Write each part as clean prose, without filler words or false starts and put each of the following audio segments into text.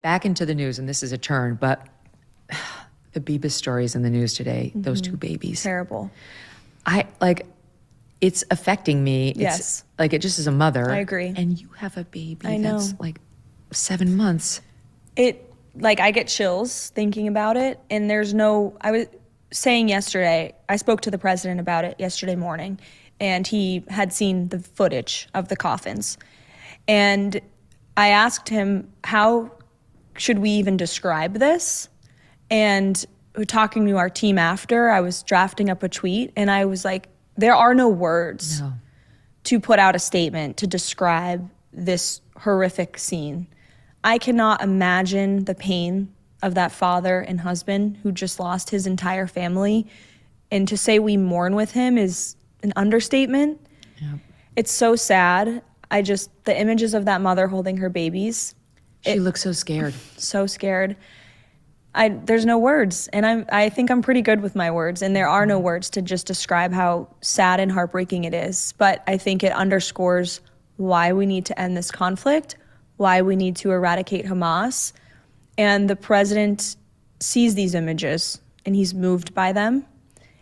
Back into the news, and this is a turn, but the Bibas stories in the news today, those two babies. Terrible. It's affecting me. Yes. It just as a mother. I agree. And you have a baby I that's know. 7 months. I get chills thinking about it. And I was saying yesterday, I spoke to the president about it yesterday morning, and he had seen the footage of the coffins. And I asked him, how should we even describe this? And talking to our team after, I was drafting up a tweet, and I was like, there are no words to put out a statement to describe this horrific scene. I cannot imagine the pain of that father and husband who just lost his entire family. And to say we mourn with him is an understatement. Yep. It's so sad. The images of that mother holding her babies. She looks so scared. So scared. There's no words, and I think I'm pretty good with my words, and there are no words to just describe how sad and heartbreaking it is. But I think it underscores why we need to end this conflict, why we need to eradicate Hamas. And the president sees these images, and he's moved by them.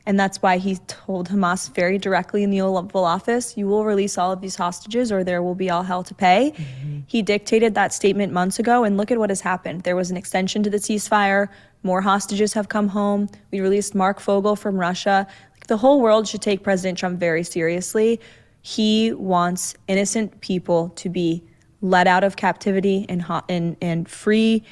And that's why he told Hamas very directly in the Oval Office, you will release all of these hostages or there will be all hell to pay. Mm-hmm. He dictated that statement months ago, and look at what has happened. There was an extension to the ceasefire. More hostages have come home. We released Mark Fogel from Russia. The whole world should take President Trump very seriously. He wants innocent people to be let out of captivity and free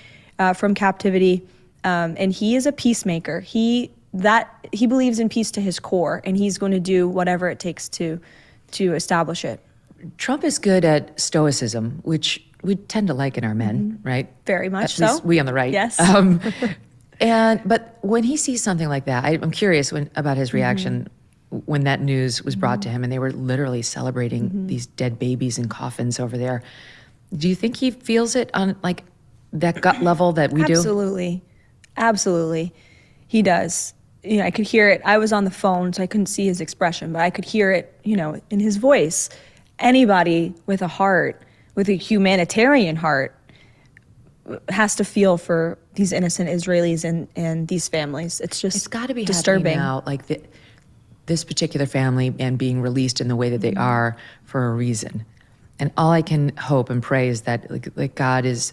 from captivity. And he is a peacemaker. He believes in peace to his core, and he's going to do whatever it takes to establish it. Trump is good at stoicism, which we tend to like in our men, right? Very much at so. Least we on the right. Yes. But when he sees something like that, I'm curious about his reaction when that news was brought to him, and they were literally celebrating these dead babies in coffins over there. Do you think he feels it on that gut level that we do? Absolutely. He does. I could hear it. I was on the phone, so I couldn't see his expression, but I could hear it, in his voice. Anybody with a heart, with a humanitarian heart, has to feel for these innocent Israelis and these families. It's got to be disturbing now, this particular family and being released in the way that they are for a reason. And all I can hope and pray is that God is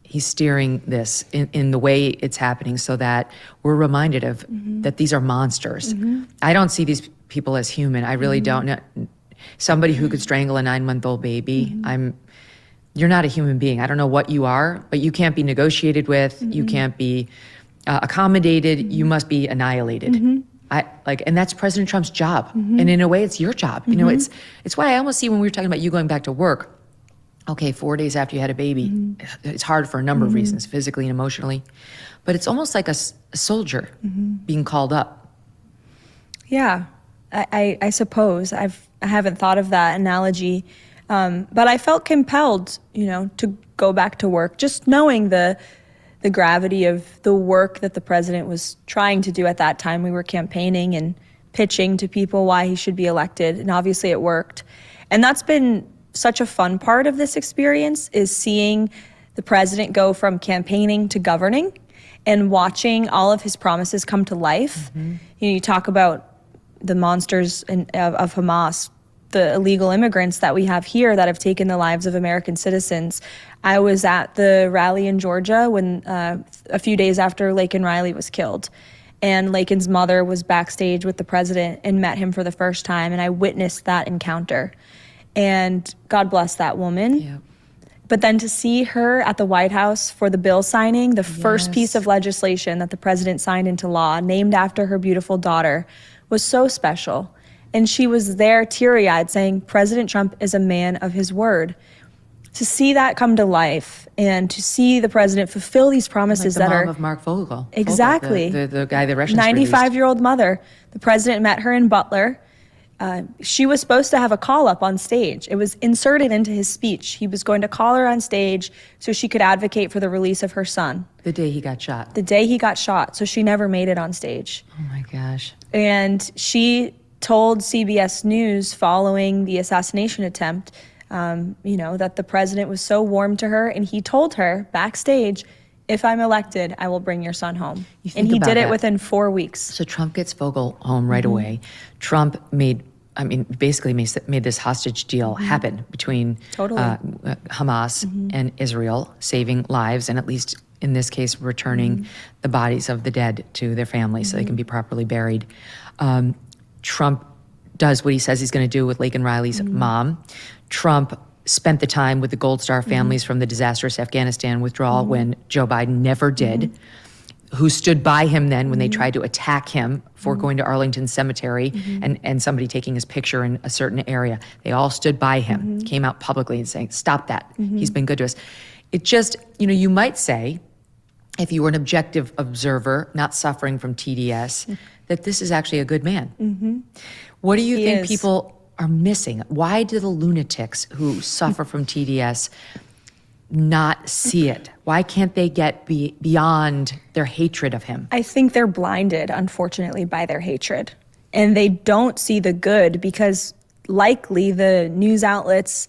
He's steering this in the way it's happening so that we're reminded of that these are monsters. I don't see these people as human. I really don't know. Somebody who could strangle a 9-month-old baby, you're not a human being. I don't know what you are, but you can't be negotiated with. You can't be accommodated. You must be annihilated. And that's President Trump's job. And in a way, it's your job. It's why I almost see when we were talking about you going back to work, okay, 4 days after you had a baby, it's hard for a number of reasons, physically and emotionally. But it's almost like a soldier being called up. Yeah, I suppose. I haven't thought of that analogy. But I felt compelled, to go back to work, just knowing the gravity of the work that the president was trying to do at that time. We were campaigning and pitching to people why he should be elected, and obviously it worked. And that's been such a fun part of this experience, is seeing the president go from campaigning to governing and watching all of his promises come to life. You talk about the monsters of Hamas, the illegal immigrants that we have here that have taken the lives of American citizens. I was at the rally in Georgia when a few days after Laken Riley was killed. And Laken's mother was backstage with the president and met him for the first time, and I witnessed that encounter. And God bless that woman. Yeah. But then to see her at the White House for the bill signing, the first piece of legislation that the president signed into law, named after her beautiful daughter, was so special. And she was there teary-eyed saying, President Trump is a man of his word. To see that come to life and to see the president fulfill these promises like the that mom are... of Mark Fogel. Exactly. The guy the Russians 95-year-old mother. The president met her in Butler. She was supposed to have a call-up on stage. It was inserted into his speech. He was going to call her on stage so she could advocate for the release of her son. The day he got shot. The day he got shot. So she never made it on stage. Oh my gosh. And she told CBS News following the assassination attempt, that the president was so warm to her, and he told her backstage, if I'm elected, I will bring your son home. And he did it within 4 weeks. So Trump gets Vogel home right away. Trump basically made this hostage deal happen between Hamas and Israel, saving lives, and at least in this case, returning the bodies of the dead to their families so they can be properly buried. Trump does what he says he's going to do with Laken Riley's mom. Trump spent the time with the Gold Star families from the disastrous Afghanistan withdrawal when Joe Biden never did, who stood by him then when they tried to attack him for going to Arlington Cemetery and somebody taking his picture in a certain area. They all stood by him, came out publicly and saying, stop that. He's been good to us. It just, you might say, if you were an objective observer, not suffering from TDS, that this is actually a good man. What do you think people are missing? Why do the lunatics who suffer from TDS not see it? Why can't they get beyond their hatred of him? I think they're blinded, unfortunately, by their hatred. And they don't see the good because likely the news outlets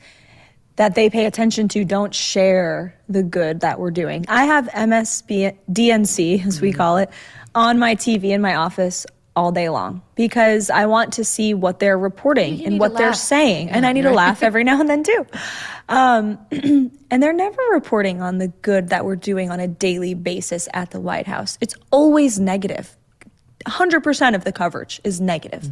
that they pay attention to don't share the good that we're doing. I have DNC, as we call it, on my TV in my office all day long because I want to see what they're reporting and what they're saying. And I need to laugh every now and then too. And they're never reporting on the good that we're doing on a daily basis at the White House. It's always negative. 100% of the coverage is negative.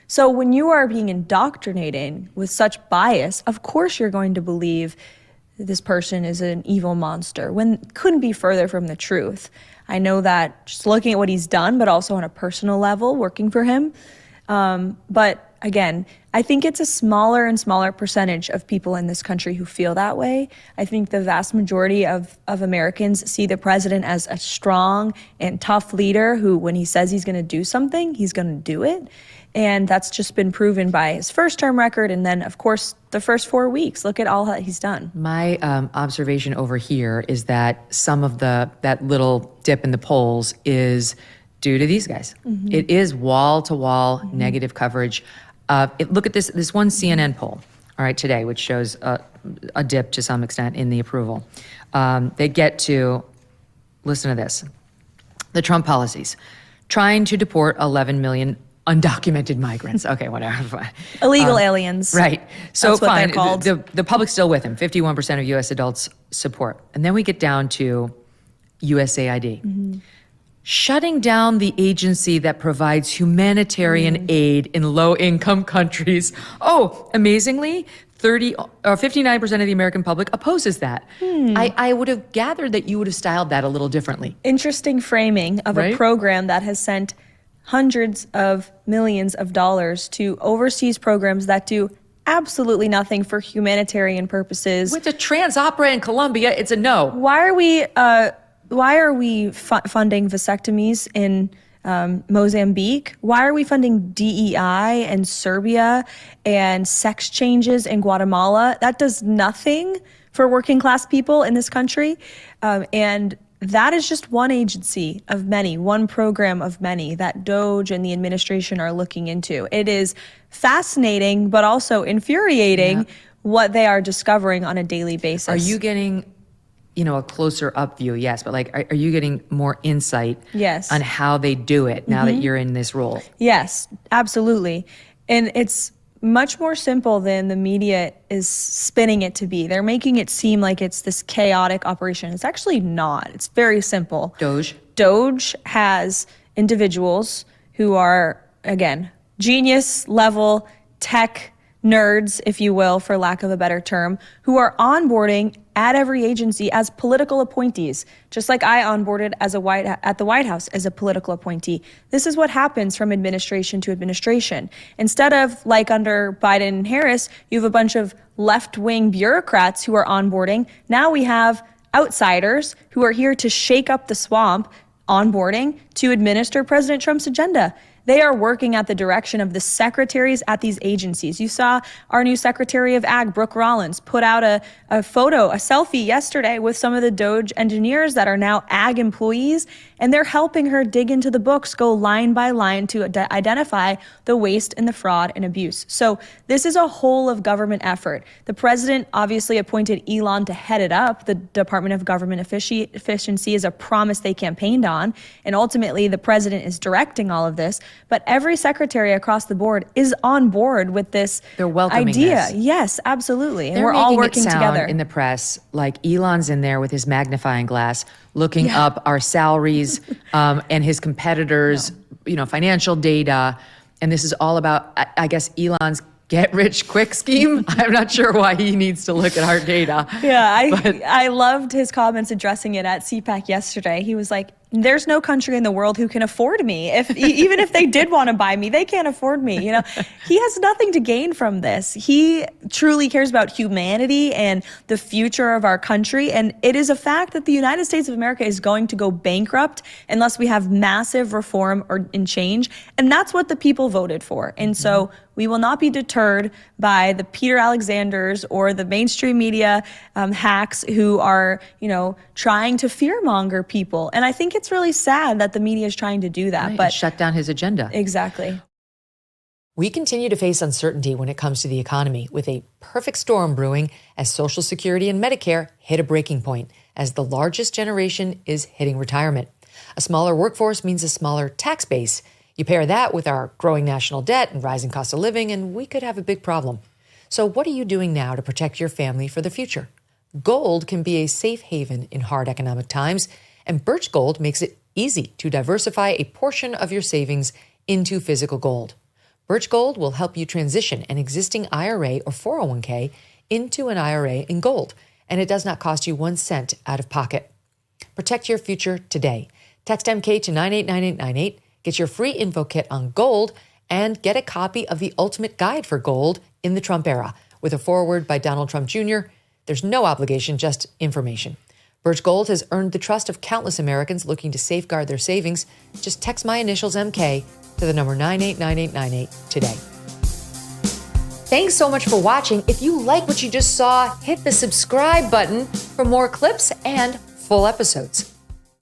So when you are being indoctrinated with such bias, of course you're going to believe this person is an evil monster when it couldn't be further from the truth. I know that just looking at what he's done, but also on a personal level, working for him. But again, I think it's a smaller and smaller percentage of people in this country who feel that way. I think the vast majority of Americans see the president as a strong and tough leader who, when he says he's going to do something, he's going to do it. And that's just been proven by his first-term record and then, of course, the first 4 weeks. Look at all that he's done. My observation over here is that some of that little dip in the polls is due to these guys. It is wall-to-wall negative coverage. Look at this one CNN poll, all right, today, which shows a dip to some extent in the approval. They get to, listen to this, the Trump policies, trying to deport 11 million undocumented migrants. Okay, whatever. Illegal aliens. Right. So that's what fine. they're called. The public's still with him. 51% of U.S. adults support. And then we get down to USAID. Shutting down the agency that provides humanitarian aid in low-income countries. Oh, amazingly, 59% of the American public opposes that. I would have gathered that you would have styled that a little differently. Interesting framing of a program that has sent hundreds of millions of dollars to overseas programs that do absolutely nothing for humanitarian purposes. With a trans opera in Colombia, it's a no. Why are we funding vasectomies in Mozambique? Why are we funding DEI in Serbia and sex changes in Guatemala? That does nothing for working class people in this country. And that is just one agency of many, one program of many that DOJ and the administration are looking into. It is fascinating, but also infuriating what they are discovering on a daily basis. Are you getting, a closer up view? Yes, but are you getting more insight on how they do it now that you're in this role? Yes, absolutely. And it's much more simple than the media is spinning it to be. They're making it seem like it's this chaotic operation. It's actually not. It's very simple. DOJ has individuals who are, again, genius level tech nerds, if you will, for lack of a better term, who are onboarding at every agency as political appointees, just like I onboarded at the White House as a political appointee. This is what happens from administration to administration. Instead of, like under Biden and Harris, you have a bunch of left-wing bureaucrats who are onboarding. Now we have outsiders who are here to shake up the swamp, onboarding to administer President Trump's agenda. They are working at the direction of the secretaries at these agencies. You saw our new Secretary of Ag, Brooke Rollins, put out a photo, a selfie yesterday with some of the DOGE engineers that are now ag employees, and they're helping her dig into the books, go line by line to identify the waste and the fraud and abuse. So this is a whole of government effort. The president obviously appointed Elon to head it up. The Department of Government Efficiency is a promise they campaigned on, and ultimately the president is directing all of this. But every secretary across the board is on board with this They're welcoming idea. this. Yes, absolutely. And They're we're all making working it sound together. in the press like Elon's in there with his magnifying glass, looking up our salaries and his competitors, financial data. And this is all about, I guess, Elon's get-rich-quick scheme. I'm not sure why he needs to look at our data. Yeah, I loved his comments addressing it at CPAC yesterday. He was like, there's no country in the world who can afford me. Even if they did want to buy me, they can't afford me. He has nothing to gain from this. He truly cares about humanity and the future of our country. And it is a fact that the United States of America is going to go bankrupt unless we have massive reform and change. And that's what the people voted for. And so we will not be deterred by the Peter Alexanders or the mainstream media hacks who are, trying to fearmonger people. And I think it's really sad that the media is trying to do that. Right, but shut down his agenda. Exactly. We continue to face uncertainty when it comes to the economy, with a perfect storm brewing as Social Security and Medicare hit a breaking point as the largest generation is hitting retirement. A smaller workforce means a smaller tax base. You pair that with our growing national debt and rising cost of living, and we could have a big problem. So what are you doing now to protect your family for the future? Gold can be a safe haven in hard economic times, and Birch Gold makes it easy to diversify a portion of your savings into physical gold. Birch Gold will help you transition an existing IRA or 401k into an IRA in gold, and it does not cost you 1 cent out of pocket. Protect your future today. Text MK to 989898, get your free info kit on gold, and get a copy of the Ultimate Guide for Gold in the Trump Era with a foreword by Donald Trump Jr. There's no obligation, just information. Birch Gold has earned the trust of countless Americans looking to safeguard their savings. Just text my initials MK to the number 989898 today. Thanks so much for watching. If you like what you just saw, hit the subscribe button for more clips and full episodes.